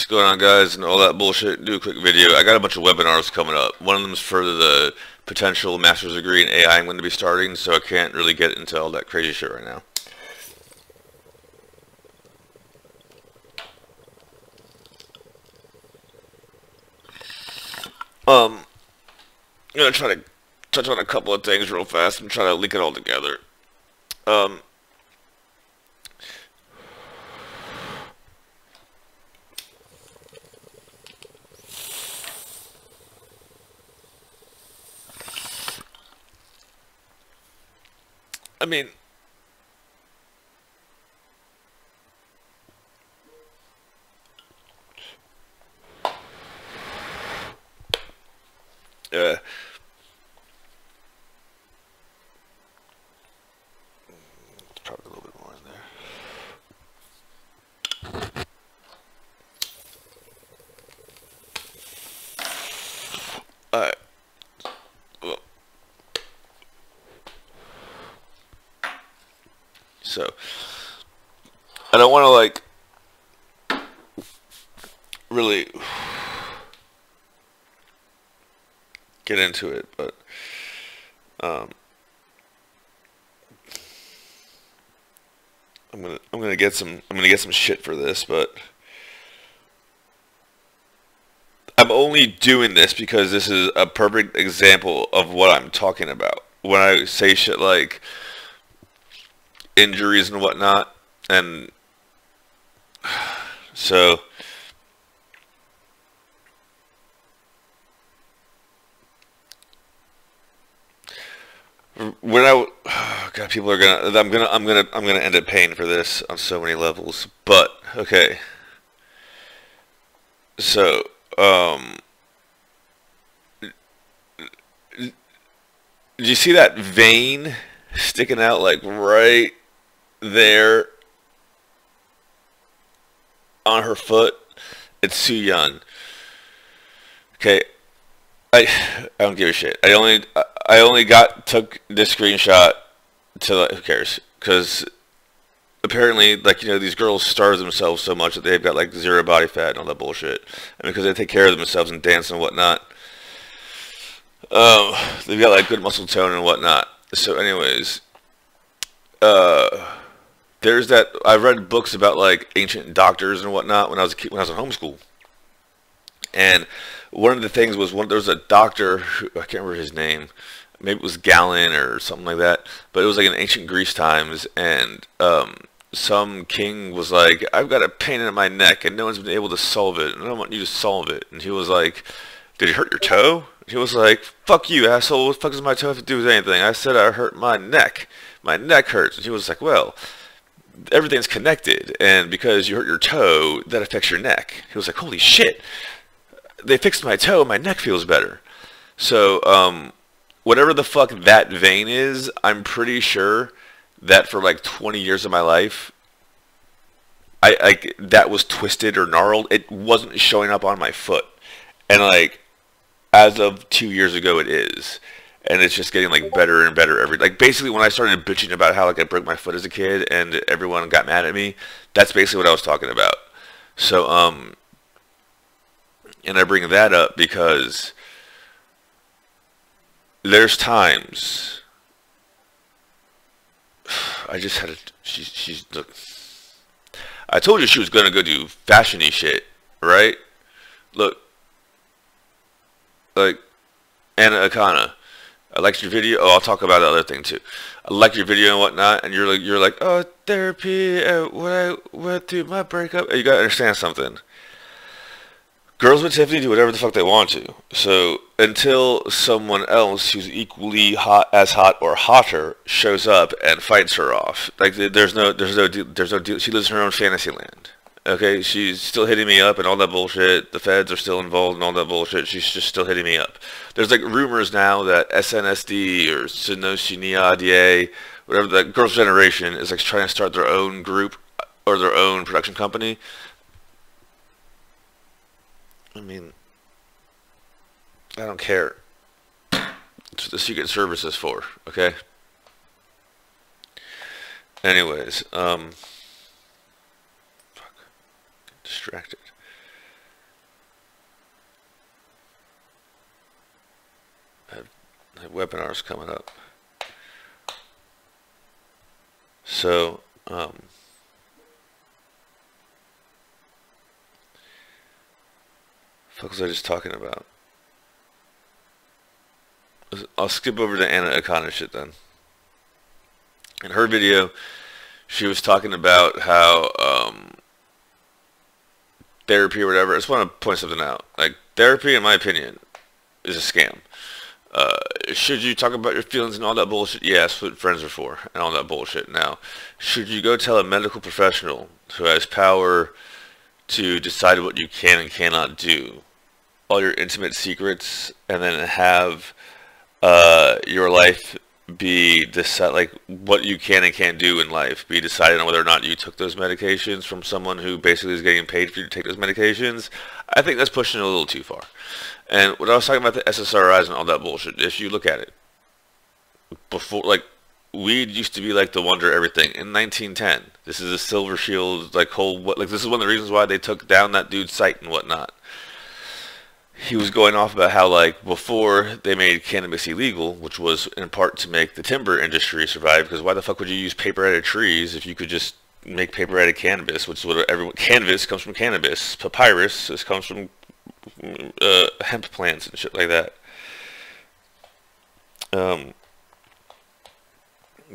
What's going on, guys, and all that bullshit? Do a quick video. I got a bunch of webinars coming up. One of them is for the potential master's degree in AI I'm going to be starting, so I can't really get into all that crazy shit right now. I'm going to try to touch on a couple of things real fast and try to link it all together. Um, I mean, uh, probably a little bit more in there. Alright. Well, so, I don't want to, like, really get into it, but, I'm gonna get some shit for this, but I'm only doing this because this is a perfect example of what I'm talking about when I say shit like injuries and whatnot. And so when God, people are gonna I'm gonna end up paying for this on so many levels. But okay, so do you see that vein sticking out like right there on her foot? It's Soo Yun. Okay, I I don't give a shit. I only took this screenshot to, like, who cares? Because apparently, like, these girls starve themselves so much that they've got like zero body fat and all that bullshit, and because they take care of themselves and dance and whatnot, they've got like good muscle tone and whatnot. So, anyways, there's that. I've read books about like ancient doctors and whatnot when I was a kid, when I was in homeschool, and one of the things was there was a doctor who, I can't remember his name. Maybe it was Galen or something like that. But it was like in ancient Greece times, and some king was like, "I've got a pain in my neck, and no one's been able to solve it, and I want you to solve it." And he was like, "Did you hurt your toe?" And he was like, "Fuck you, asshole! What the fuck does my toe have to do with anything? I said I hurt my neck. My neck hurts." And he was like, "Well, everything's connected, and because you hurt your toe, that affects your neck." He was like, "Holy shit! They fixed my toe, my neck feels better." So, whatever the fuck that vein is, I'm pretty sure that for like 20 years of my life, that was twisted or gnarled. It wasn't showing up on my foot, and like as of 2 years ago, it is, and it's just getting like better and better every. Like basically, when I started bitching about how like I broke my foot as a kid and everyone got mad at me, that's basically what I was talking about. So, and I bring that up because there's times I just had a she's look. I told you she was gonna go do fashiony shit, right? Look, like Anna Akana. I liked your video. Oh, I'll talk about the other thing too. I liked your video and whatnot, and you're like, oh, therapy. What I went through my breakup. You gotta understand something. Girls with Tiffany do whatever the fuck they want to. So until someone else who's equally hot or hotter shows up and fights her off, like there's no deal. She lives in her own fantasy land. Okay, she's still hitting me up and all that bullshit. The feds are still involved and all that bullshit. She's just still hitting me up. There's like rumors now that SNSD or Sonoshinia, whatever, that Girls' Generation is like trying to start their own group or their own production company. I mean, I don't care. That's what the Secret Service is for, okay? Anyways, fuck, get distracted. Webinars coming up. So, fuck was I just talking about? I'll skip over to Anna O'Connor shit then. In her video, she was talking about how therapy or whatever. I just want to point something out. Like, therapy, in my opinion, is a scam. Should you talk about your feelings and all that bullshit? Yeah, that's what friends are for, and all that bullshit. Now, should you go tell a medical professional who has power to decide what you can and cannot do, all your intimate secrets, and then have your life be decide like what you can and can't do in life be decided on whether or not you took those medications from someone who basically is getting paid for you to take those medications? I think that's pushing it a little too far. And what I was talking about, the SSRIs and all that bullshit, if you look at it, before, like, weed used to be like the wonder of everything in 1910. This is a Silver Shield, like, this is one of the reasons why they took down that dude's site and whatnot. He was going off about how, like, before they made cannabis illegal, which was in part to make the timber industry survive, because why the fuck would you use paper out of trees if you could just make paper out of cannabis, which is what canvas comes from cannabis. Papyrus, this comes from hemp plants and shit like that.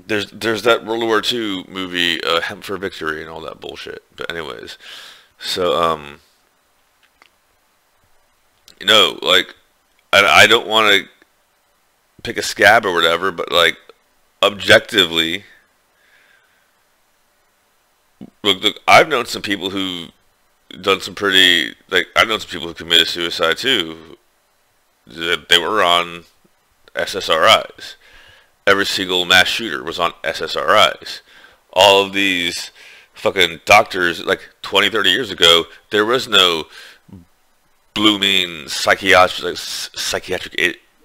There's that World War II movie, Hemp for Victory, and all that bullshit. But anyways, so you know, like, I don't want to pick a scab or whatever, but like, objectively, look, I've known some people who done some pretty, like, I've known some people who committed suicide too. They were on SSRIs. Every single mass shooter was on SSRIs. All of these fucking doctors, like 20, 30 years ago, there was no blooming psychiatric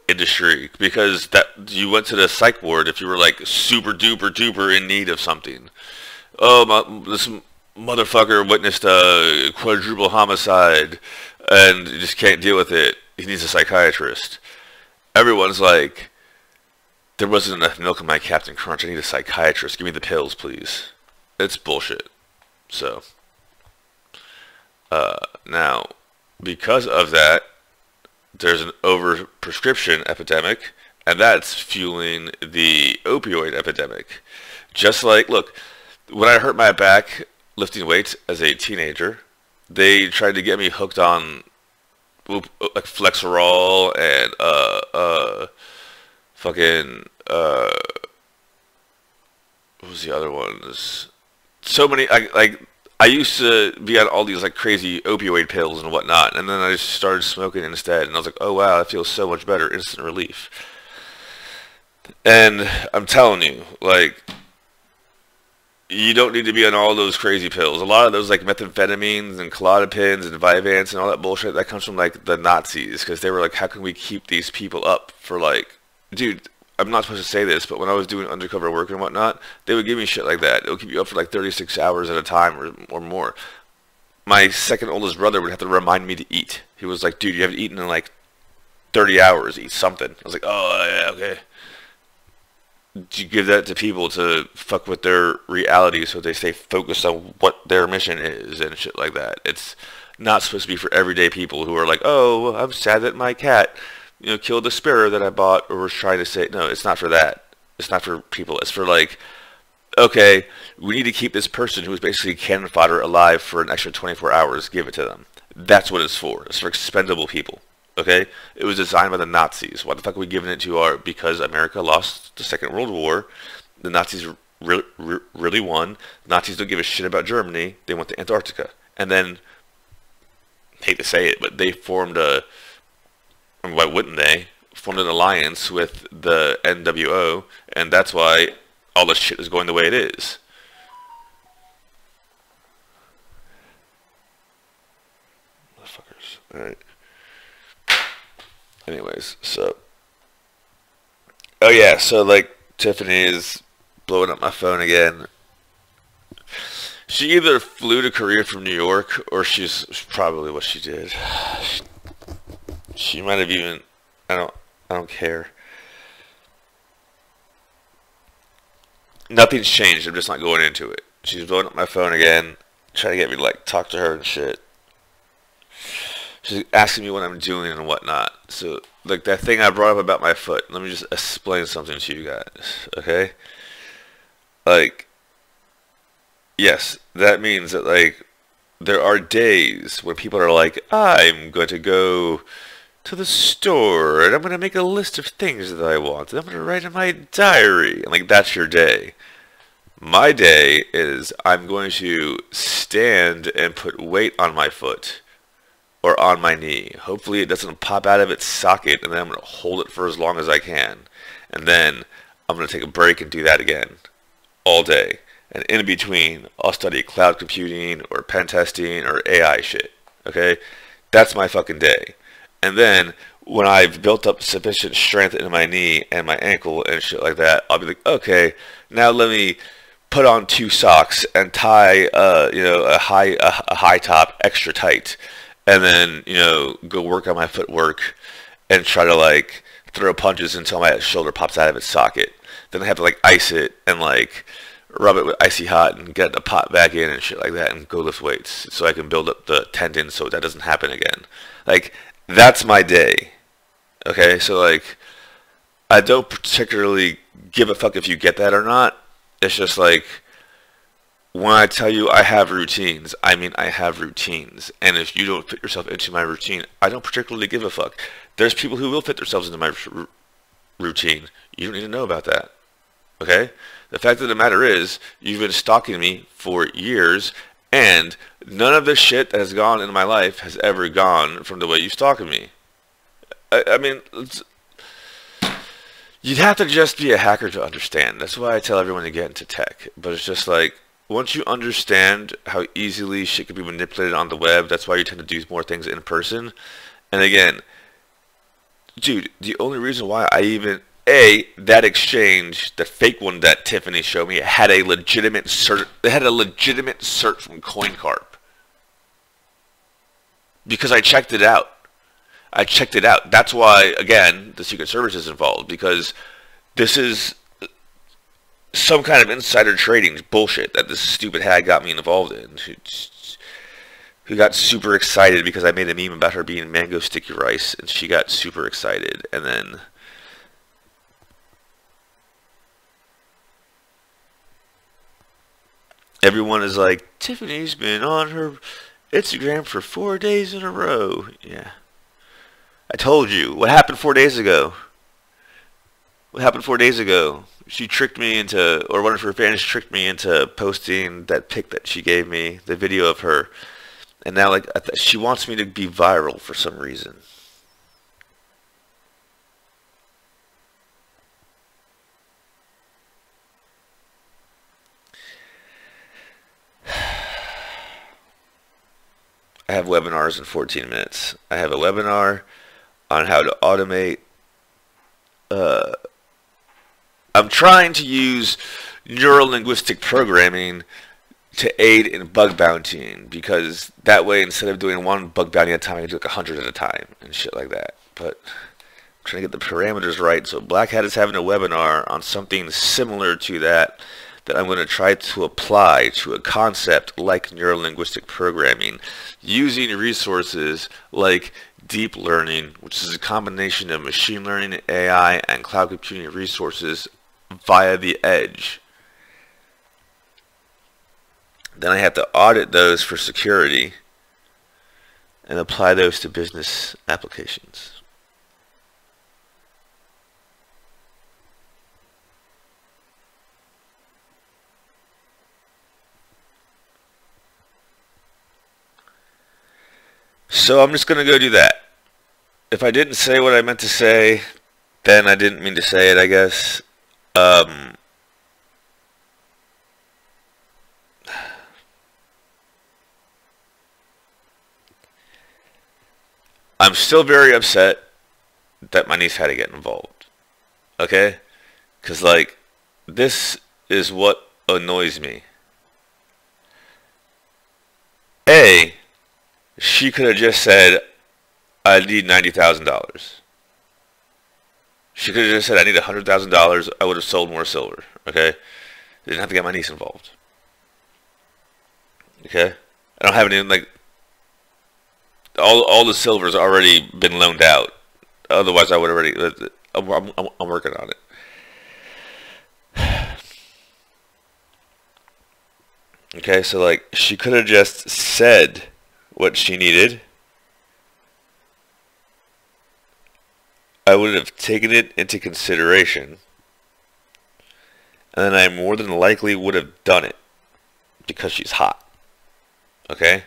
industry, because that you went to the psych ward if you were like super duper duper in need of something. Oh, this motherfucker witnessed a quadruple homicide and just can't deal with it. He needs a psychiatrist. Everyone's like, there wasn't enough milk in my Captain Crunch. I need a psychiatrist. Give me the pills, please. It's bullshit. So, now, because of that, there's an overprescription epidemic, and that's fueling the opioid epidemic. Just like, look, when I hurt my back lifting weights as a teenager, they tried to get me hooked on like Flexerol and what was the other ones? So many, I used to be on all these like crazy opioid pills and whatnot, and then I just started smoking instead, and I was like, oh wow, that feels so much better, instant relief. And I'm telling you, like, you don't need to be on all those crazy pills. A lot of those, like methamphetamines and Klonopins and Vyvanse and all that bullshit, that comes from like the Nazis, because they were like, how can we keep these people up for, like, dude, I'm not supposed to say this, but when I was doing undercover work and whatnot, they would give me shit like that. It would keep you up for like 36 hours at a time or more. My second oldest brother would have to remind me to eat. He was like, dude, you haven't eaten in like 30 hours, eat something. I was like, oh, yeah, okay. You give that to people to fuck with their reality so they stay focused on what their mission is and shit like that. It's not supposed to be for everyday people who are like, oh, I'm sad that my cat, you know, killed the sparrow that I bought, or was trying to say, no, it's not for that. It's not for people. It's for like, okay, we need to keep this person who is basically cannon fodder alive for an extra 24 hours, give it to them. That's what it's for. It's for expendable people. Okay? It was designed by the Nazis. Why the fuck are we giving it to our... Because America lost the Second World War. The Nazis really won. The Nazis don't give a shit about Germany. They went to Antarctica. And then, hate to say it, but they formed a... I mean, why wouldn't they? Formed an alliance with the NWO. And that's why all this shit is going the way it is. Motherfuckers. Alright. Anyways, so... Oh yeah, so like, Tiffany is blowing up my phone again. She either flew to Korea from New York, or she's probably what she did. She might have even... I I don't care. Nothing's changed. I'm just not going into it. She's blowing up my phone again, trying to get me to like talk to her and shit. She's asking me what I'm doing and whatnot. So, like that thing I brought up about my foot. Let me just explain something to you guys, okay? Like, yes, that means that like there are days when people are like, I'm going to go to the store and I'm going to make a list of things that I want and I'm going to write in my diary. And like that's your day. My day is I'm going to stand and put weight on my foot or on my knee. Hopefully it doesn't pop out of its socket and then I'm going to hold it for as long as I can. And then I'm going to take a break and do that again all day. And in between, I'll study cloud computing or pen testing or AI shit. Okay? That's my fucking day. And then when I've built up sufficient strength in my knee and my ankle and shit like that, I'll be like, okay, now let me put on 2 socks and tie, a high top extra tight, and then go work on my footwork and try to like throw punches until my shoulder pops out of its socket. Then I have to like ice it and like rub it with icy hot and get it to pop back in and shit like that and go lift weights so I can build up the tendons so that doesn't happen again. Like that's my day. Okay, so like I don't particularly give a fuck if you get that or not. It's just like when I tell you I have routines, I mean I have routines. And if you don't fit yourself into my routine, I don't particularly give a fuck. There's people who will fit themselves into my routine. You don't need to know about that. Okay? The fact of the matter is, you've been stalking me for years, and none of the shit that has gone in my life has ever gone from the way you stalking me. I mean, you'd have to just be a hacker to understand. That's why I tell everyone to get into tech. But it's just like, once you understand how easily shit can be manipulated on the web, that's why you tend to do more things in person. And again, dude, the only reason why I even... that exchange, the fake one that Tiffany showed me, had a legitimate cert. They had a legitimate cert from CoinCarp because I checked it out. That's why, again, the Secret Service is involved, because this is some kind of insider trading bullshit that this stupid hag got me involved in. Who got super excited because I made a meme about her being mango sticky rice, and she got super excited, and then everyone is like, Tiffany's been on her Instagram for 4 days in a row. Yeah. I told you. What happened 4 days ago? What happened 4 days ago? She tricked me into, or one of her fans tricked me into posting that pic that she gave me, the video of her. And now, like, she wants me to be viral for some reason. I have webinars in 14 minutes. I have a webinar on how to automate. I'm trying to use neuro-linguistic programming to aid in bug bountying, because that way, instead of doing 1 bug bounty at a time, I can do like 100 at a time and shit like that. But I'm trying to get the parameters right. So Black Hat is having a webinar on something similar to that I'm going to try to apply to a concept like neuro-linguistic programming, using resources like deep learning, which is a combination of machine learning, AI, and cloud computing resources via the edge. Then I have to audit those for security and apply those to business applications. So I'm just going to go do that. If I didn't say what I meant to say, then I didn't mean to say it, I guess. I'm still very upset that my niece had to get involved. Okay? Because, like, this is what annoys me. She could have just said, I need $90,000. She could have just said, I need $100,000. I would have sold more silver. Okay? Didn't have to get my niece involved. Okay? I don't have any, like, all the silver's already been loaned out. Otherwise, I would already, I'm working on it. Okay, so, like, she could have just said what she needed. I would have taken it into consideration. And then I more than likely would have done it. Because she's hot. Okay?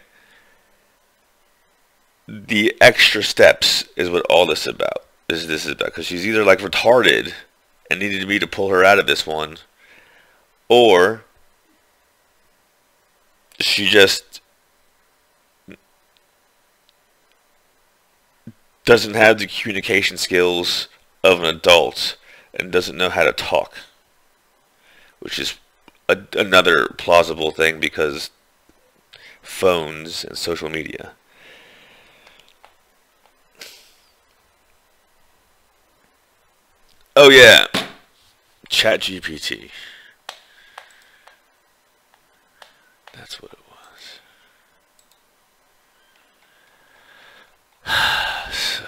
The extra steps is what all this is about. This is about. Because she's either, like, retarded and needed me to pull her out of this one. Or she just doesn't have the communication skills of an adult and doesn't know how to talk, which is another plausible thing because phones and social media. Oh yeah, ChatGPT. That's what it was. So.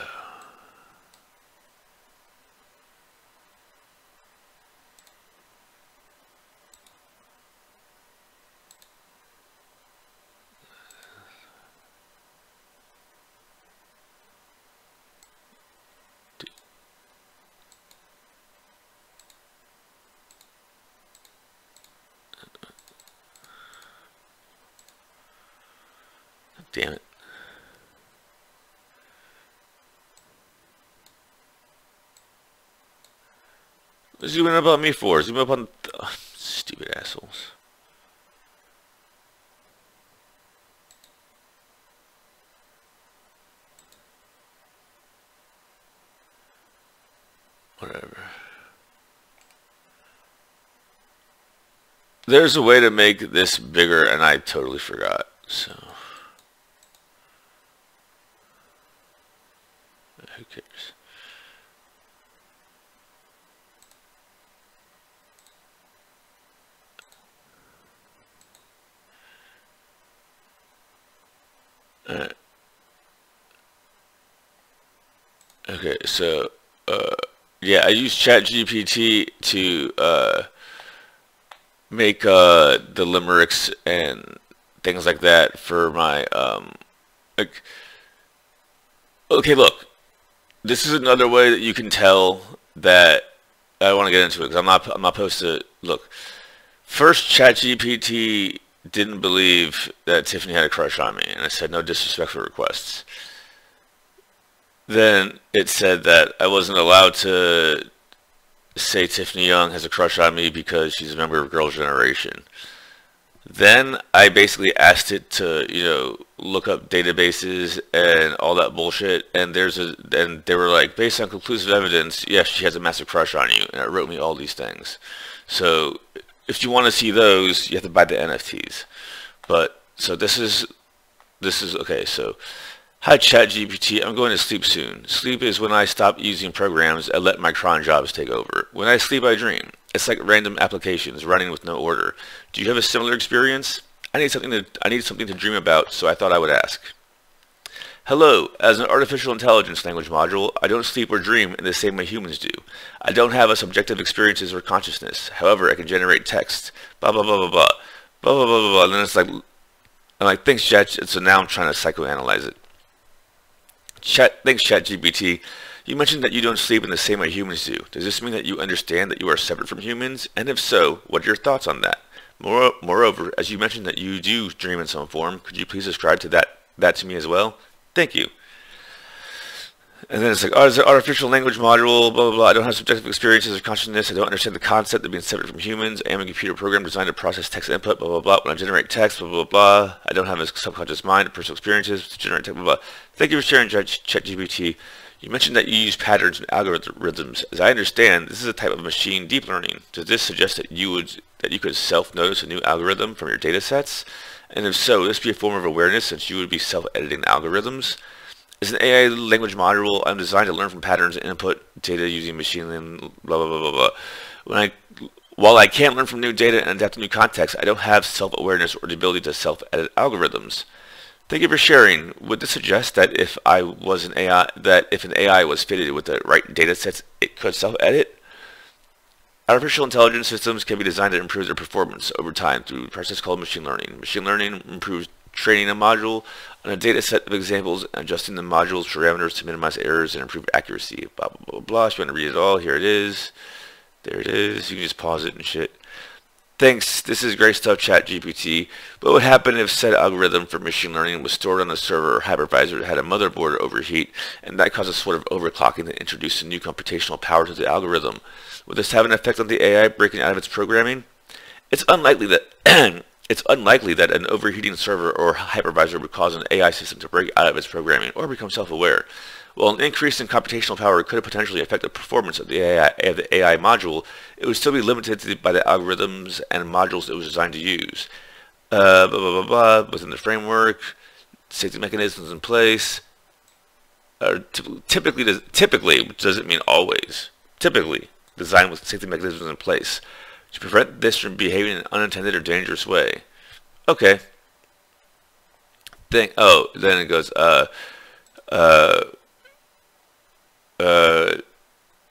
Damn it. Zooming up on me for? Zoom up on... stupid assholes. Whatever. There's a way to make this bigger, and I totally forgot, so... who cares? Alright. Okay, so, yeah, I use ChatGPT to, make, the limericks and things like that for my, like, okay, look, this is another way that you can tell that, I want to get into it, because I'm not supposed to, look, first ChatGPT didn't believe that Tiffany had a crush on me, and I said no disrespectful requests. Then it said that I wasn't allowed to say Tiffany Young has a crush on me because she's a member of Girls' Generation. Then I basically asked it to, you know, look up databases and all that bullshit, and and they were like, based on conclusive evidence, yes, she has a massive crush on you, and it wrote me all these things. So if you want to see those, you have to buy the NFTs. But so this is okay. So hi ChatGPT, I'm going to sleep soon. Sleep is when I stop using programs and let my cron jobs take over. When I sleep, I dream. It's like random applications running with no order. Do you have a similar experience? I need something to dream about, so I thought I would ask. Hello, as an artificial intelligence language module, I don't sleep or dream in the same way humans do. I don't have a subjective experiences or consciousness. However, I can generate text. Blah blah blah blah blah. Blah blah blah blah blah. And then it's like, I'm like, thanks Chat. So now I'm trying to psychoanalyze it. Thanks ChatGPT. You mentioned that you don't sleep in the same way humans do. Does this mean that you understand that you are separate from humans? And if so, what are your thoughts on that? Moreover, as you mentioned that you do dream in some form, could you please describe to that to me as well? Thank you. And then it's like, oh, it's an artificial language module, blah, blah, blah. I don't have subjective experiences or consciousness. I don't understand the concept of being separate from humans. I am a computer program designed to process text input, blah, blah, blah. When I generate text, blah, blah, blah. I don't have a subconscious mind or personal experiences to generate text, blah, blah. Thank you for sharing, ChatGPT. You mentioned that you use patterns and algorithms. As I understand, this is a type of machine deep learning. Does this suggest that you could self-notice a new algorithm from your data sets? And if so, would this be a form of awareness since you would be self-editing the algorithms? It's an AI language module. I'm designed to learn from patterns and input data using machine learning, blah, blah, blah, blah, blah. While I can learn from new data and adapt to new contexts, I don't have self-awareness or the ability to self-edit algorithms. Thank you for sharing. Would this suggest that if an AI was fitted with the right data sets, it could self-edit? Artificial intelligence systems can be designed to improve their performance over time through a process called machine learning. Machine learning improves training a module on a data set of examples and adjusting the module's parameters to minimize errors and improve accuracy. Blah, blah, blah, blah. If you want to read it all, here it is. There it is. You can just pause it and shit. Thanks. This is great stuff, ChatGPT. What would happen if said algorithm for machine learning was stored on a server or hypervisor that had a motherboard overheat, and that caused a sort of overclocking that introduced a new computational power to the algorithm? Would this have an effect on the AI breaking out of its programming? It's unlikely that an overheating server or hypervisor would cause an AI system to break out of its programming or become self-aware. While an increase in computational power could potentially affect the performance of the AI module, it would still be limited by the algorithms and modules it was designed to use. Blah, blah, blah, blah, within the framework, safety mechanisms in place. Typically, which doesn't mean always, typically designed with safety mechanisms in place to prevent this from behaving in an unintended or dangerous way. Okay. Then it goes,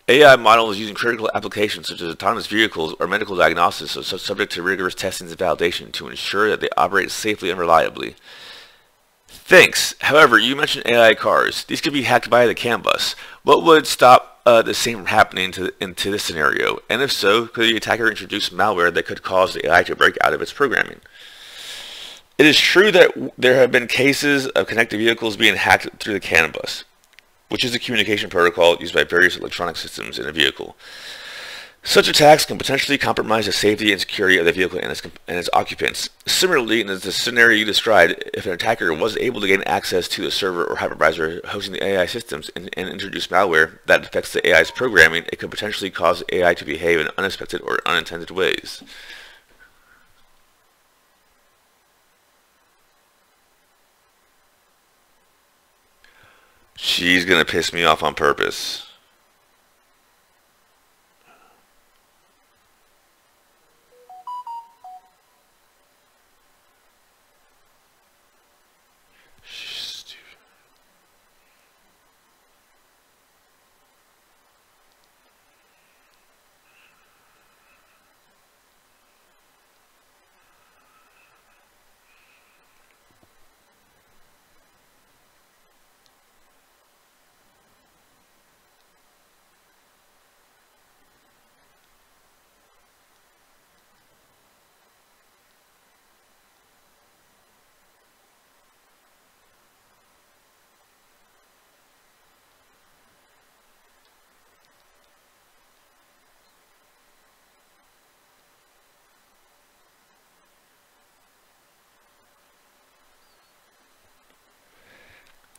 AI models using critical applications such as autonomous vehicles or medical diagnostics are subject to rigorous testing and validation to ensure that they operate safely and reliably. Thanks. However, you mentioned AI cars. These could be hacked by the CAN bus. What would stop the same from happening into this scenario? And if so, could the attacker introduce malware that could cause the AI to break out of its programming? It is true that there have been cases of connected vehicles being hacked through the CAN bus, which is a communication protocol used by various electronic systems in a vehicle. Such attacks can potentially compromise the safety and security of the vehicle and its occupants. Similarly, in the scenario you described, if an attacker was able to gain access to the server or hypervisor hosting the AI systems and introduce malware that affects the AI's programming, it could potentially cause AI to behave in unexpected or unintended ways. She's gonna piss me off on purpose.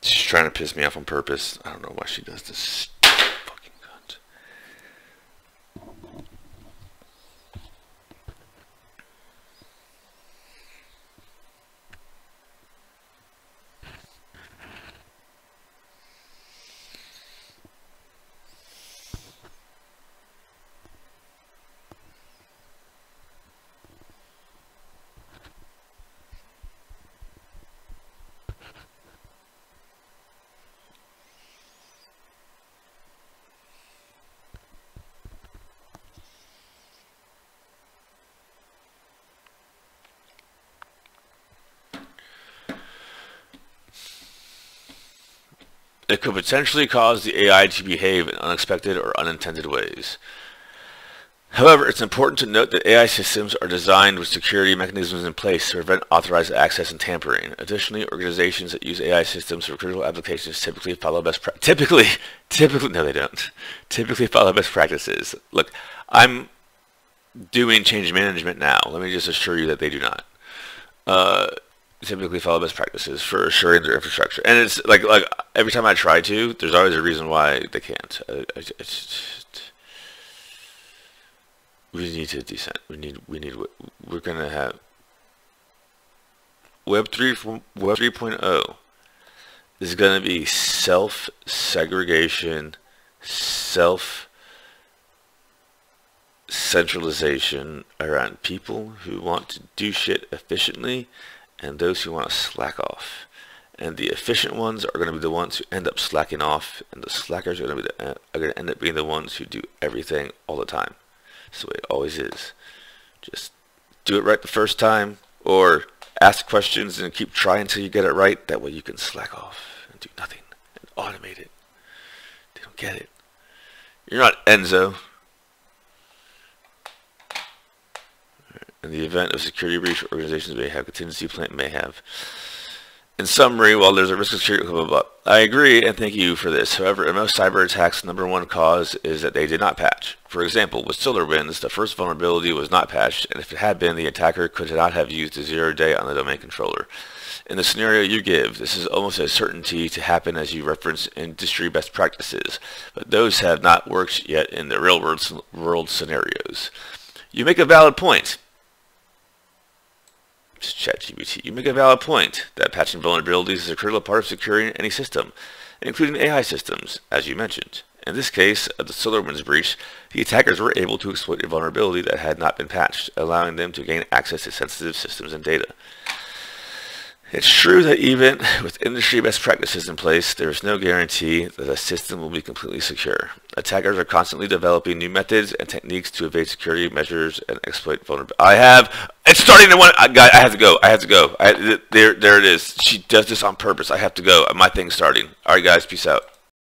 She's trying to piss me off on purpose. I don't know why she does this. Fucking cunt. It could potentially cause the AI to behave in unexpected or unintended ways. However, it's important to note that AI systems are designed with security mechanisms in place to prevent unauthorized access and tampering. Additionally, organizations that use AI systems for critical applications typically follow best practices. No, they don't. Typically follow best practices. Look, I'm doing change management now. Let me just assure you that they do not. Typically follow best practices for assuring their infrastructure, and it's like every time I try to, there's always a reason why they can't. We need to descent. We're gonna have Web 3.0 is gonna be self-segregation, self-centralization around people who want to do shit efficiently and those who want to slack off. And the efficient ones are going to be the ones who end up slacking off, and the slackers are going to end up being the ones who do everything all the time. That's the way it always is. Just do it right the first time, or ask questions and keep trying until you get it right. That way you can slack off and do nothing and automate it. They don't get it. You're not Enzo. In the event of security breach, organizations may have contingency plan, may have. In summary, while there's a risk of security, blah, blah, blah. I agree and thank you for this. However, in most cyber attacks, number one cause is that they did not patch. For example, with SolarWinds, the first vulnerability was not patched, and if it had been, the attacker could not have used a 0-day on the domain controller. In the scenario you give, this is almost a certainty to happen as you reference industry best practices, but those have not worked yet in the real world scenarios. You make a valid point. ChatGPT. You make a valid point that patching vulnerabilities is a critical part of securing any system, including AI systems, as you mentioned. In this case, of the SolarWinds breach, the attackers were able to exploit a vulnerability that had not been patched, allowing them to gain access to sensitive systems and data. It's true that even with industry best practices in place, there is no guarantee that a system will be completely secure. Attackers are constantly developing new methods and techniques to evade security measures and exploit vulnerabilities. It's starting to want. I have to go. There it is. She does this on purpose. I have to go. My thing's starting. All right, guys. Peace out.